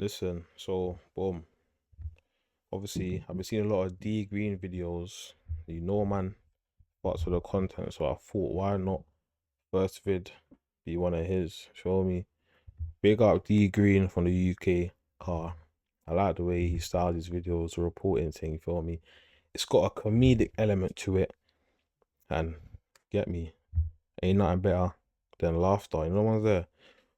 Listen, so boom. Obviously, I've been seeing a lot of D Green videos. Man, parts of the content. So I thought, why not first vid be one of his? Show me. Big up D Green from the UK. I like the way he styled his videos, the reporting thing. You feel me? It's got a comedic element to it, and get me, ain't nothing better than laughter. You know what's there?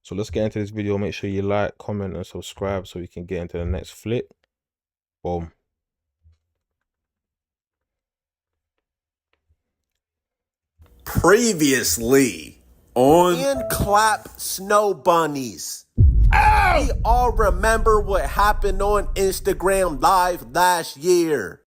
So let's get into this video. Make sure you like, comment, and subscribe so we can get into the next flick. Boom. Previously on and clap snow bunnies. Ow! We all remember what happened on Instagram Live last year.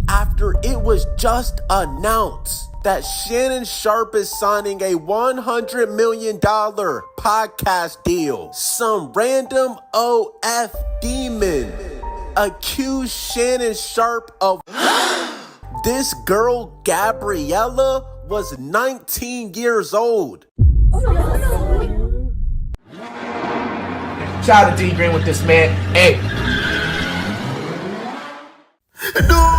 After it was just announced that Shannon Sharpe is signing a $100 million podcast deal, some random OF demon accused Shannon Sharpe of this girl, Gabriella, was 19 years old. Shout out to D Green with this, man. Hey. No!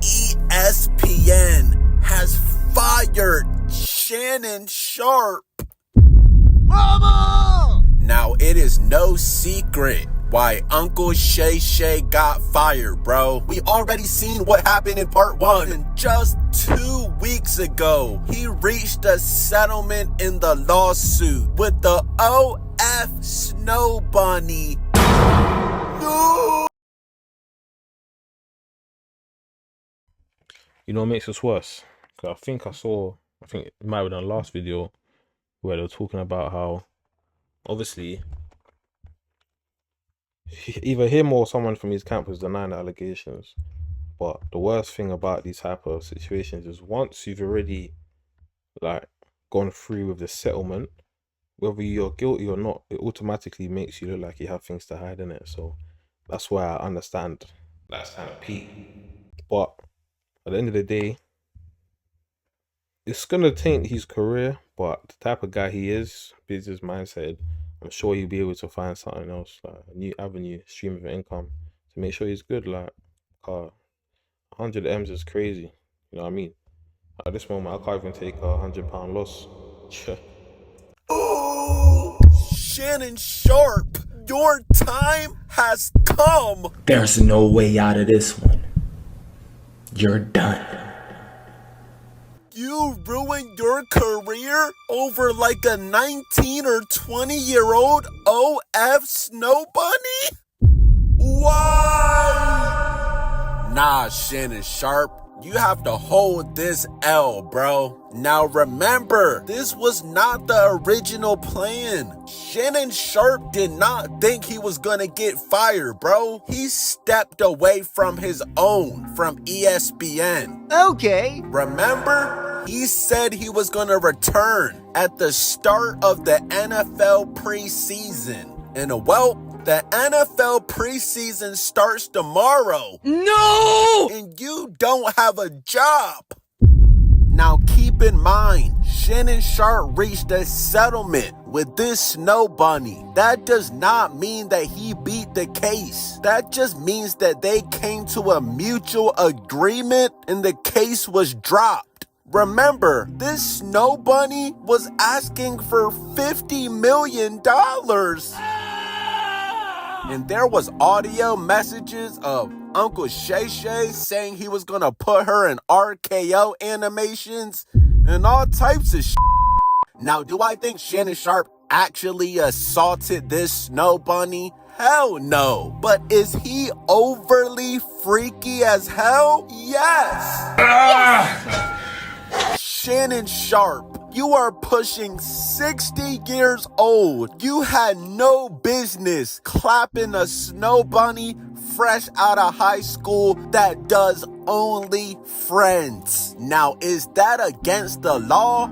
ESPN has fired Shannon Sharpe. Mama! Now, it is no secret why Uncle Shay Shay got fired, bro. We already seen what happened in part 1. And just 2 weeks ago, he reached a settlement in the lawsuit with the OF Snow Bunny. No! You know what makes this worse? Cause I think it might have been the last video where they were talking about how, obviously, either him or someone from his camp was denying the allegations. But the worst thing about these type of situations is once you've already gone through with the settlement, whether you're guilty or not, it automatically makes you look like you have things to hide in it. So that's why I understand that's kind of peak. But at the end of the day, it's gonna taint his career. But the type of guy he is, business mindset, I'm sure he'll be able to find something else, like a new avenue, stream of income, to make sure he's good. 100 M's is crazy. You know what I mean? At this moment, I can't even take a £100 loss. Oh, Shannon Sharpe, your time has come. There's no way out of this one. You're done. You ruined your career over like a 19 or 20-year-old OF Snow Bunny? Why? Nah, Shannon Sharpe, you have to hold this L, bro. Now remember, this was not the original plan. Shannon Sharpe did not think he was gonna get fired, bro. He stepped away from his own, from ESPN. Okay. Remember? He said he was gonna return at the start of the NFL preseason. And well, the NFL preseason starts tomorrow. No! And you don't have a job. Now keep in mind, Shannon Sharpe reached a settlement with this Snow Bunny. That does not mean that he beat the case. That just means that they came to a mutual agreement and the case was dropped. Remember, this Snow Bunny was asking for $50 million. And there was audio messages of Uncle Shay Shay saying he was gonna put her in RKO animations and all types of shit. Now, do I think Shannon Sharpe actually assaulted this Snow Bunny? Hell no. But is he overly freaky as hell? Yes. Shannon Sharpe, you are pushing 60 years old. You had no business clapping a Snow Bunny fresh out of high school that does only friends. Now, is that against the law?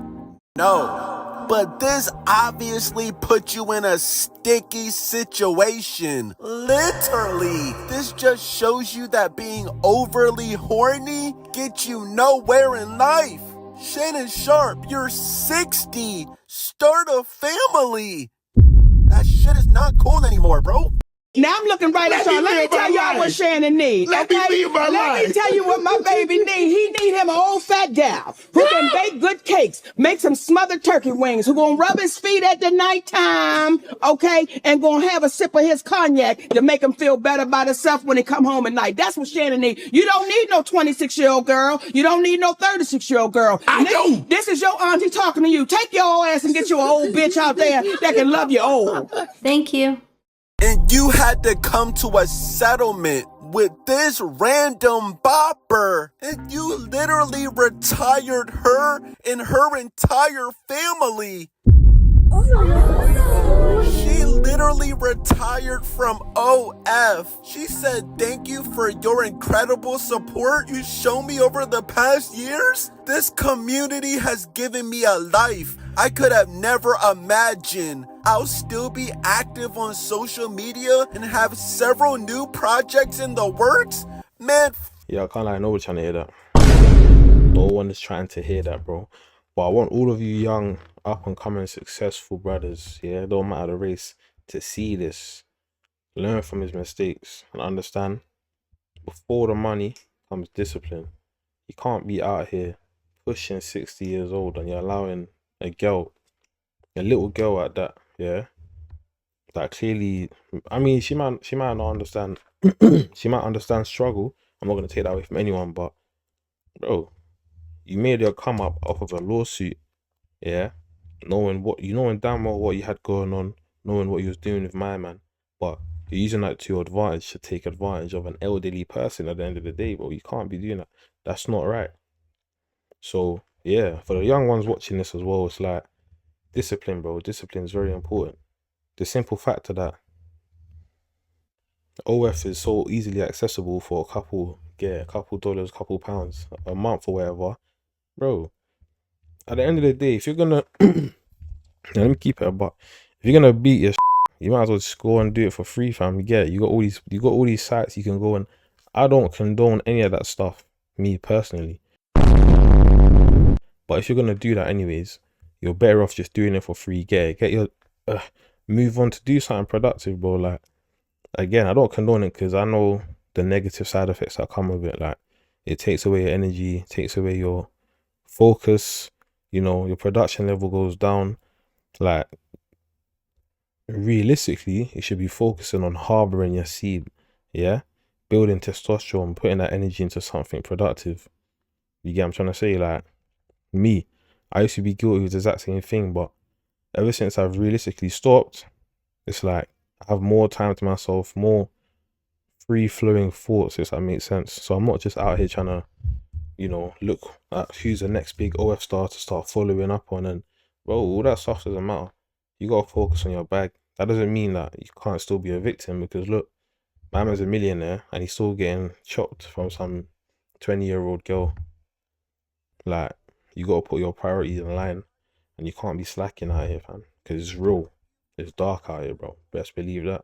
No. But this obviously put you in a sticky situation. Literally. This just shows you that being overly horny gets you nowhere in life. Shannon Sharpe, you're 60. Start a family. That shit is not cool anymore, bro. Now I'm looking right at y'all. Let me tell y'all what Shannon needs. Let me tell you what my baby needs. He need him an old fat gal who can bake good cakes, make some smothered turkey wings, who gonna rub his feet at the nighttime, okay, and gonna have a sip of his cognac to make him feel better about himself when he come home at night. That's what Shannon needs. You don't need no 26-year-old girl. You don't need no 36-year-old girl. This is your auntie talking to you. Take your ass and get you an old bitch out there that can love you old. Thank you. And you had to come to a settlement with this random bopper. And you literally retired her and her entire family. She literally retired from OF. She said, thank you for your incredible support you shown me over the past years. This community has given me a life I could have never imagined. I'll still be active on social media and have several new projects in the works. Man. Yeah, I can't lie, no one's trying to hear that. No one is trying to hear that, bro. But I want all of you young, up-and-coming, successful brothers, yeah, don't matter the race, to see this, learn from his mistakes, and understand before the money comes discipline. You can't be out here pushing 60 years old and you're allowing a girl, a little girl at that, yeah, that clearly, I mean, she might not understand, she might understand struggle. I'm not going to take that away from anyone, but, bro, you made your come up off of a lawsuit, yeah, knowing damn well what you had going on, knowing what you was doing with my man, but you're using that to your advantage to take advantage of an elderly person at the end of the day, bro. You can't be doing that. That's not right. So, yeah, for the young ones watching this as well, it's like, discipline, bro. Discipline is very important. The simple fact of that, OF is so easily accessible for a couple dollars, couple pounds a month or whatever. Bro, at the end of the day, if you're gonna let me keep it a buck. If you're gonna beat your you might as well just go and do it for free, fam. You get it. You got all these sites you can go and I don't condone any of that stuff, me personally. But if you're gonna do that anyways, you're better off just doing it for free. Get your move on to do something productive, bro. Like, again, I don't condone it because I know the negative side effects that come with it. Like, it takes away your energy, takes away your focus, you know, your production level goes down. Like, realistically, you should be focusing on harboring your seed, yeah, building testosterone, putting that energy into something productive. You get what I'm trying to say? Like, me, I used to be guilty of the exact same thing, but ever since I've realistically stopped, it's like I have more time to myself, more free-flowing thoughts, if that makes sense. So I'm not just out here trying to, you know, look at who's the next big OF star to start following up on, and bro, all that stuff doesn't matter. You gotta focus on your bag. That doesn't mean that you can't still be a victim, because look, my man's a millionaire and he's still getting chopped from some 20-year-old girl. Like, you gotta put your priorities in line, and you can't be slacking out here, fam, because it's real. It's dark out here, bro. Best believe that.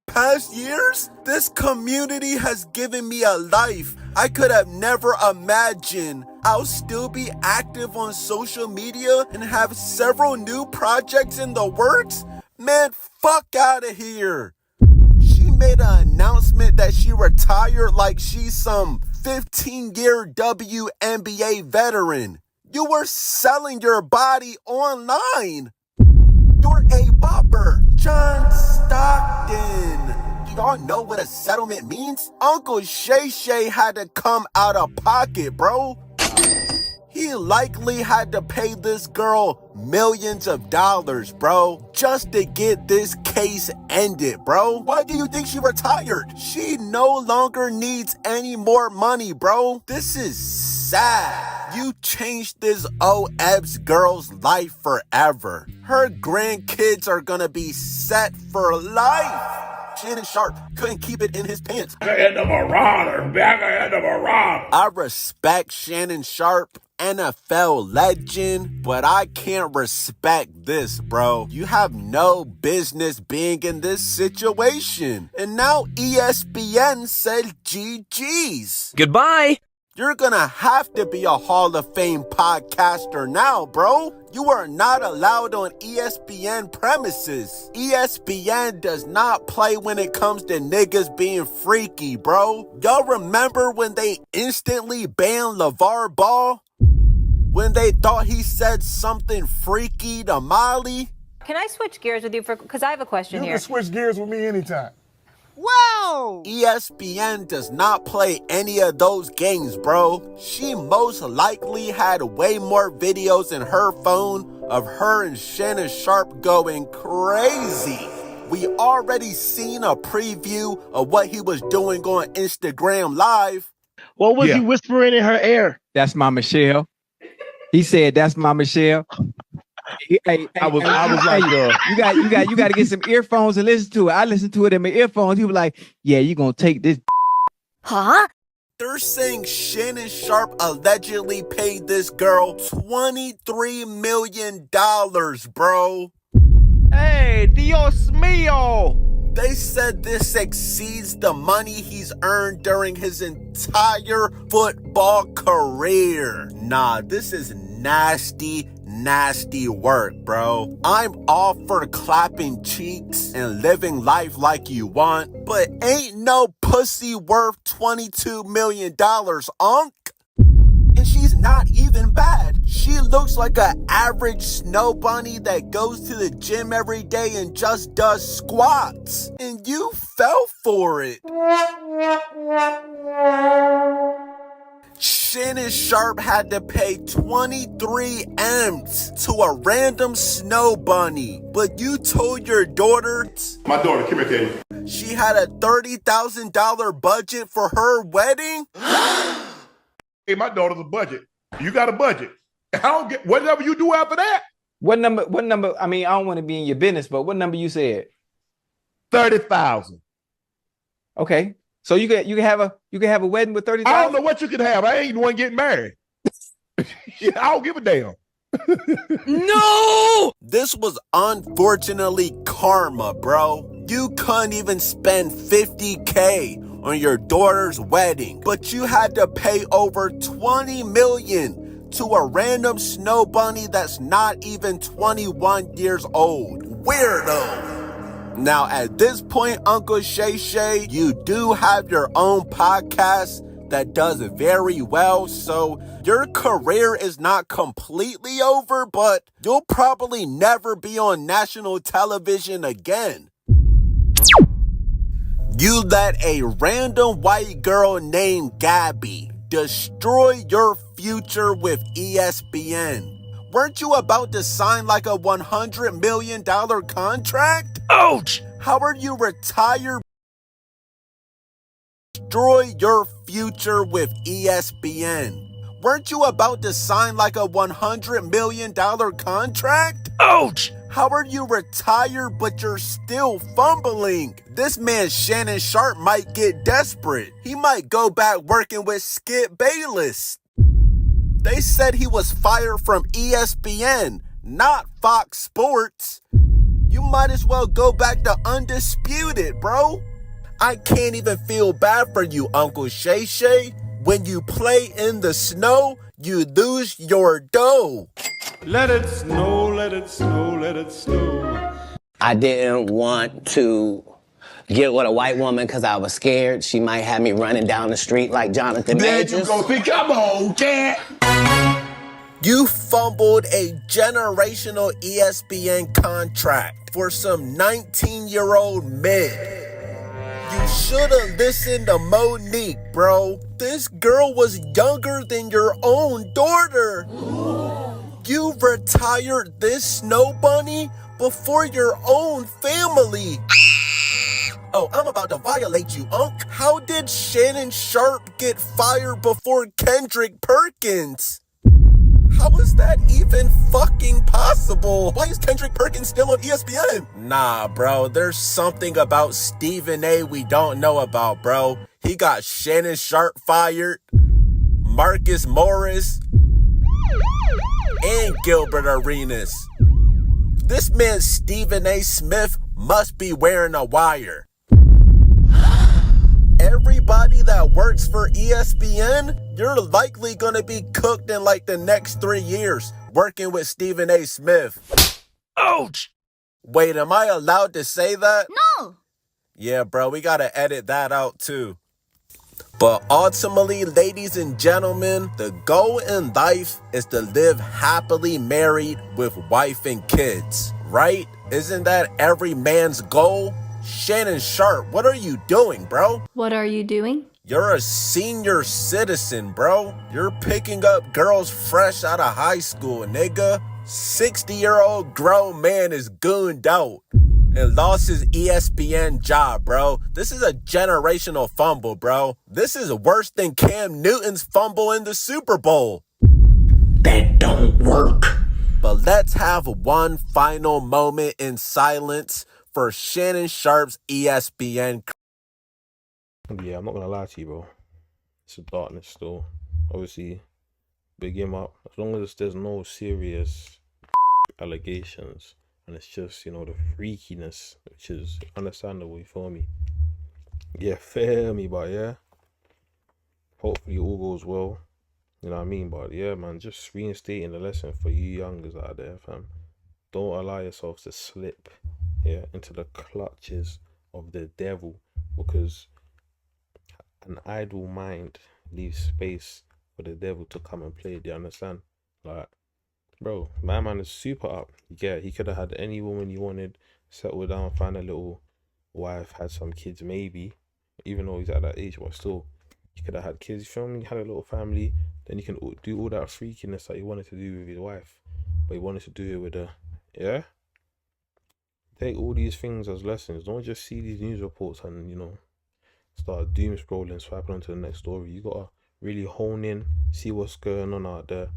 Past years, this community has given me a life I could have never imagined. I'll still be active on social media and have several new projects in the works. Man, fuck out of here. She made an announcement that she retired like she's some 15-year WNBA veteran. You were selling your body online. You're a bopper. John Stockton. Y'all know what a settlement means? Uncle Shay Shay had to come out of pocket, bro. He likely had to pay this girl millions of dollars, bro, just to get this case ended, bro. Why do you think she retired? She no longer needs any more money, bro. This is sad. You changed this OEBS girl's life forever. Her grandkids are gonna be set for life. Shannon Sharpe couldn't keep it in his pants. I respect Shannon Sharpe, NFL legend, but I can't respect this, bro. You have no business being in this situation. And now ESPN said GG's. Goodbye. You're gonna have to be a Hall of Fame podcaster now, bro. You are not allowed on ESPN premises. ESPN does not play when it comes to niggas being freaky, bro. Y'all remember when they instantly banned LeVar Ball? When they thought he said something freaky to Molly? Can I switch gears with you because I have a question here. You can switch gears with me anytime. Whoa! ESPN does not play any of those games, bro. She most likely had way more videos in her phone of her and Shannon Sharpe going crazy. We already seen a preview of what he was doing on Instagram Live. What was he whispering in her ear? That's my Michelle. He said, "That's my Michelle." I was like, you got to get some earphones and listen to it. I listened to it in my earphones. He was like, "Yeah, you gonna take this?" Huh? They're saying Shannon Sharpe allegedly paid this girl $23 million, bro. Hey, Dios mío! They said this exceeds the money he's earned during his entire football career. Nah, this is nasty work, bro. I'm all for clapping cheeks and living life like you want, but ain't no pussy worth $22 million, unk. And she's not even bad. She looks like an average snow bunny that goes to the gym every day and just does squats. And you fell for it. Shannon Sharpe had to pay 23 M's to a random snow bunny. But you told your daughter... My daughter, come here, Katie. She had a $30,000 budget for her wedding? Hey, my daughter's a budget. You got a budget. I don't get whatever you do after that. What number? I mean, I don't want to be in your business, but what number you said? 30,000. Okay. So you can have a wedding with 30,000? I don't know what you can have. I ain't the one getting married. I don't give a damn. No! This was unfortunately karma, bro. You couldn't even spend $50K on your daughter's wedding, but you had to pay over $20 million to a random snow bunny that's not even 21 years old. Weirdo. Now, at this point, Uncle Shay Shay, you do have your own podcast that does very well, so your career is not completely over, but you'll probably never be on national television again. You let a random white girl named Gabby destroy your future with ESPN. Weren't you about to sign like a $100 million contract? Ouch! How are you retired? Destroy your future with ESPN. Weren't you about to sign like a $100 million contract? Ouch! How are you retired but you're still fumbling? This man Shannon Sharpe might get desperate. He might go back working with Skip Bayless. They said he was fired from ESPN, not Fox Sports. You might as well go back to Undisputed, bro. I can't even feel bad for you, Uncle Shay Shay. When you play in the snow, you lose your dough. Let it snow, let it snow, let it snow. I didn't want to get with a white woman because I was scared she might have me running down the street like Jonathan Majors. There you go. See, come on, cat. You fumbled a generational ESPN contract for some 19-year-old mid. You should have listened to Monique, bro. This girl was younger than your own daughter. You retired this snow bunny before your own family. Oh, I'm about to violate you, Unc. How did Shannon Sharpe get fired before Kendrick Perkins? How is that even fucking possible? Why is Kendrick Perkins still on ESPN? Nah, bro, there's something about Stephen A we don't know about, bro. He got Shannon Sharpe fired, Marcus Morris, and Gilbert Arenas. This man Stephen A Smith must be wearing a wire. everybody that works for ESPN, you're likely gonna be cooked in like the next 3 years working with Stephen A. Smith. Ouch! Wait, am I allowed to say that? No! Yeah, bro, we gotta edit that out too. But ultimately, ladies and gentlemen, the goal in life is to live happily married with wife and kids, right? Isn't that every man's goal? Shannon Sharpe, what are you doing, bro? What are you doing? You're a senior citizen, bro. You're picking up girls fresh out of high school, nigga. 60-year-old grown man is gooned out and lost his ESPN job, bro. This is a generational fumble, bro. This is worse than Cam Newton's fumble in the Super Bowl. That don't work. But let's have one final moment in silence for Shannon Sharpe's ESPN. Yeah, I'm not gonna lie to you, bro. It's a darkness still. Obviously, big him up. As long as there's no serious allegations and it's just, you know, the freakiness, which is understandable, you feel me? Yeah, fair me, but yeah. Hopefully all goes well. You know what I mean? But yeah, man, just reinstating the lesson for you youngers out there, fam. Don't allow yourselves to slip, yeah, into the clutches of the devil, because an idle mind leaves space for the devil to come and play. Do you understand? Like, bro, my man is super up. Yeah, he could have had any woman he wanted, settled down, find a little wife, had some kids maybe, even though he's at that age, but still, he could have had kids, you feel me? He had a little family, then he can do all that freakiness that he wanted to do with his wife, but he wanted to do it with a, yeah? Take all these things as lessons. Don't just see these news reports and, you know, start doom scrolling, swiping onto the next story. You gotta really hone in, see what's going on out there,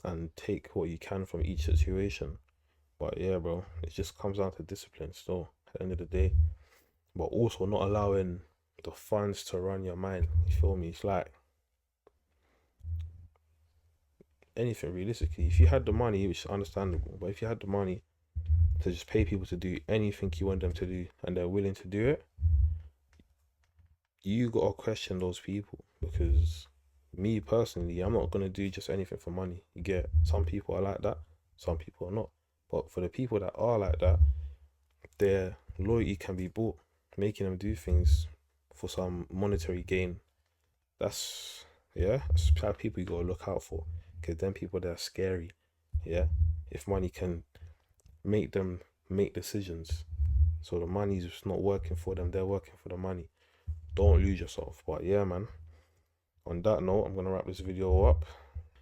and take what you can from each situation. But yeah, bro, it just comes down to discipline still at the end of the day. But also not allowing the funds to run your mind. You feel me? It's like anything realistically. If you had the money, which is understandable, but if you had the money to just pay people to do anything you want them to do and they're willing to do it, you gotta question those people. Because me personally, I'm not gonna do just anything for money. You get, some people are like that, some people are not. But for the people that are like that, their loyalty can be bought. Making them do things for some monetary gain, that's, yeah, that's the type of people you gotta look out for. Because then people that are scary, yeah, if money can make them make decisions, so the money's just not working for them, they're working for the money. Don't lose yourself. But yeah, man, on that note, I'm gonna wrap this video up.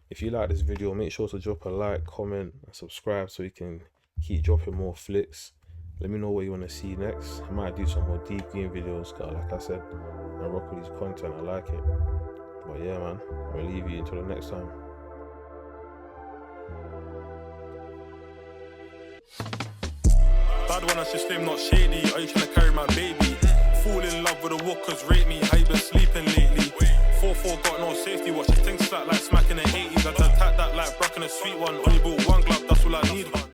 If you like this video, make sure to drop a like, comment, and subscribe so we can keep dropping more flicks. Let me know what you want to see next. I might do some more deep green videos, cause like I said, I rock with this content, I like it. But yeah, man, I'm gonna leave you until the next time. Bad one, I should slim, not shady. Are you trying to carry my baby? Fall in love with the walkers, rate me, how you been sleeping?